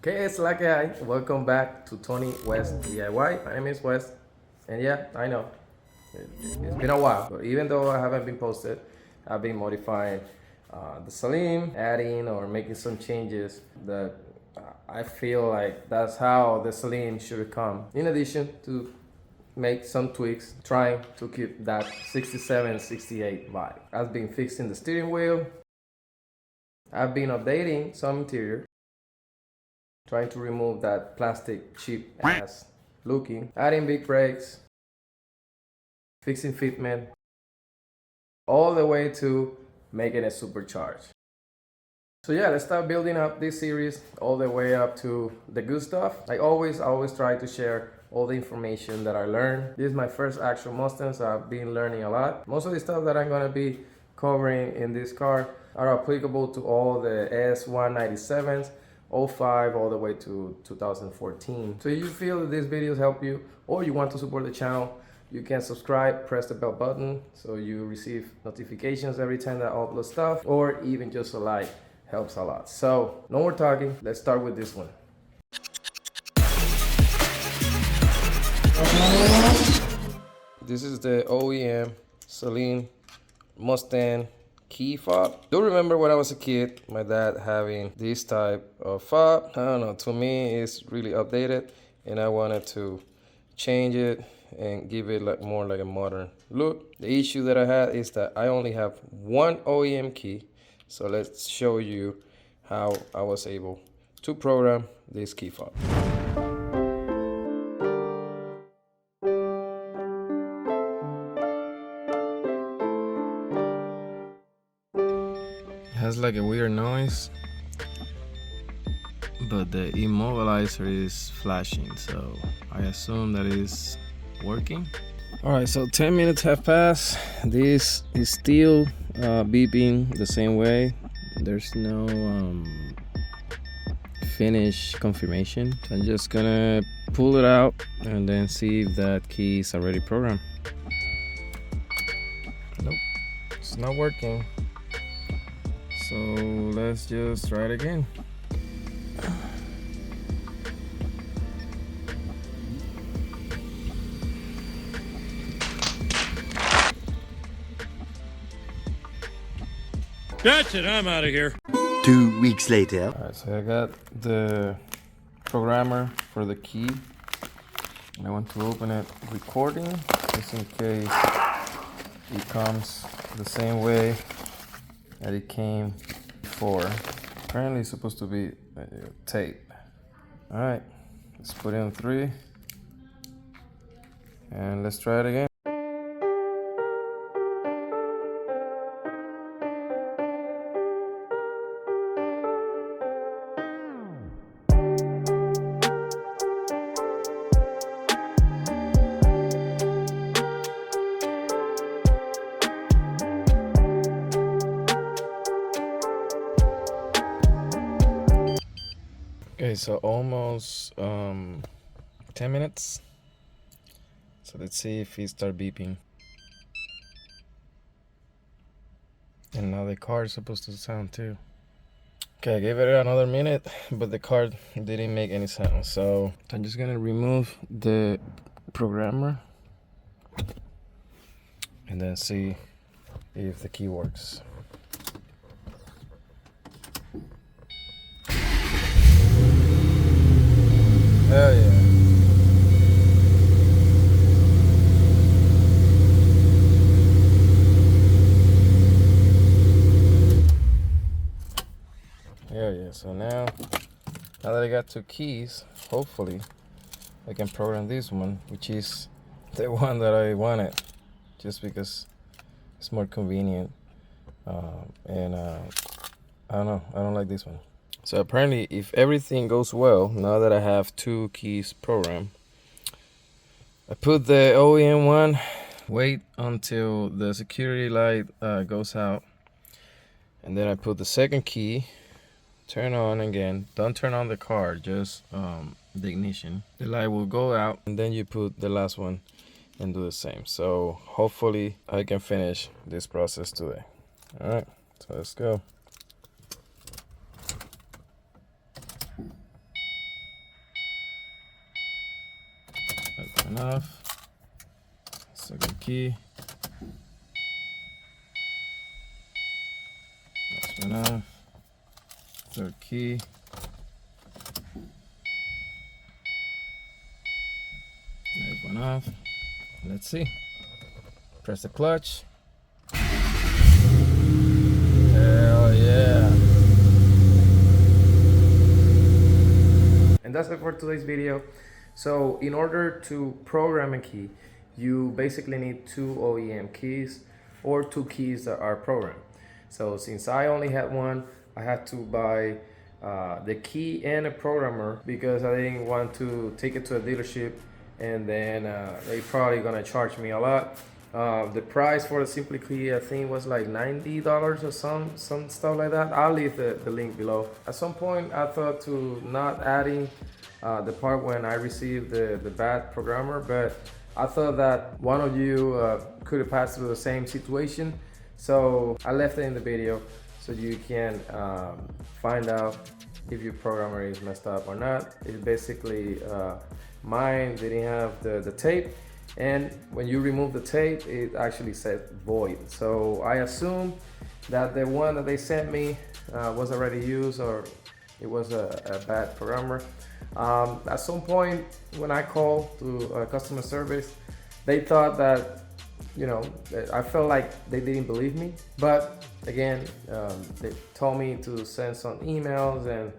Okay, it's like I welcome back to Tony West DIY. My name is West, and yeah, I know it's been a while, but even though I haven't been posted, I've been modifying the Saleen, adding or making some changes that I feel like that's how the Saleen should come. In addition to make some tweaks, trying to keep that 67, 68 vibe. I've been fixing the steering wheel. I've been updating some interior, trying to remove that plastic cheap ass looking, adding big brakes, fixing fitment, all the way to making it supercharged. So yeah, let's start building up this series all the way up to the good stuff. Like always, I always try to share all the information that I learned. This is my first actual Mustang, so I've been learning a lot. Most of the stuff that I'm gonna be covering in this car are applicable to all the S197s, 05 all the way to 2014. So if you feel that these videos help you or you want to support the channel, you can subscribe, press the bell button so you receive notifications every time that I upload stuff, or even just a like helps a lot. So no more talking, let's start with this one. This is the OEM Saleen Mustang key fob. Do remember when I was a kid, my dad having this type of fob. I don't know, to me it's really updated and I wanted to change it and give it like more like a modern look. The issue that I had is that I only have one OEM key. So let's show you how I was able to program this key fob. It has like a weird noise, but the immobilizer is flashing, so I assume that is working. All right, so 10 minutes have passed. This is still beeping the same way. There's no finish confirmation. So I'm just gonna pull it out and then see if that key is already programmed. Nope, it's not working. So let's just try it again. That's it, I'm out of here. 2 weeks later. All right, so I got the programmer for the key. I want to open it recording just in case it comes the same way that it came before. Apparently it's supposed to be tape. All right, let's put it on 3 and let's try it again. Okay, so almost 10 minutes. So let's see if it starts beeping. And now the car is supposed to sound too. Okay, I gave it another minute, but the car didn't make any sound. So I'm just gonna remove the programmer and then see if the key works. Hell yeah. Hell yeah. So now that I got 2 keys, hopefully I can program this one, which is the one that I wanted, just because it's more convenient. I don't know, I don't like this one. So apparently if everything goes well, now that I have 2 keys programmed, I put the OEM one, wait until the security light goes out, and then I put the second key, turn on again. Don't turn on the car, just the ignition. The light will go out, and then you put the last one and do the same. So hopefully I can finish this process today. All right, so let's go. one off. Second key. Last one off. Third key. Last one off. Let's see. Press the clutch. Hell yeah. And that's it for today's video. So in order to program a key, you basically need 2 OEM keys or 2 keys that are programmed. So since I only had one, I had to buy the key and a programmer because I didn't want to take it to a dealership and then they probably gonna charge me a lot. The price for the Simply Key, I think, was like $90 or some stuff like that. I'll leave the link below. At some point, I thought to not adding the part when I received the bad programmer, but I thought that one of you could have passed through the same situation. So I left it in the video so you can find out if your programmer is messed up or not. It's basically mine didn't have the tape, and when you remove the tape, it actually said void. So I assume that the one that they sent me was already used, or it was a bad programmer. At some point when I called to customer service, they thought that, you know, I felt like they didn't believe me. But again, they told me to send some emails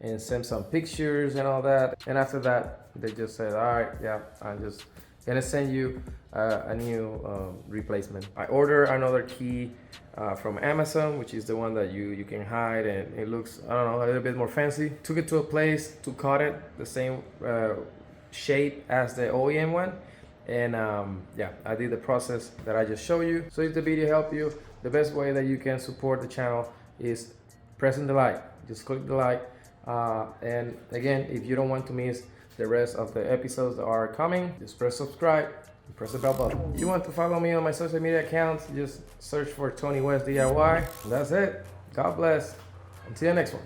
and send some pictures and all that. And after that, they just said, all right, yeah, I'm just gonna send you a new replacement. I ordered another key from Amazon, which is the one that you can hide, and it looks, I don't know, a little bit more fancy. Took it to a place to cut it the same shape as the OEM one, and yeah, I did the process that I just showed you. So if the video helped you, the best way that you can support the channel is pressing the like. Just click the like, and again, if you don't want to miss the rest of the episodes that are coming, just press subscribe and press the bell button. If you want to follow me on my social media accounts, just search for Tony West DIY. That's it. God bless. Until the next one.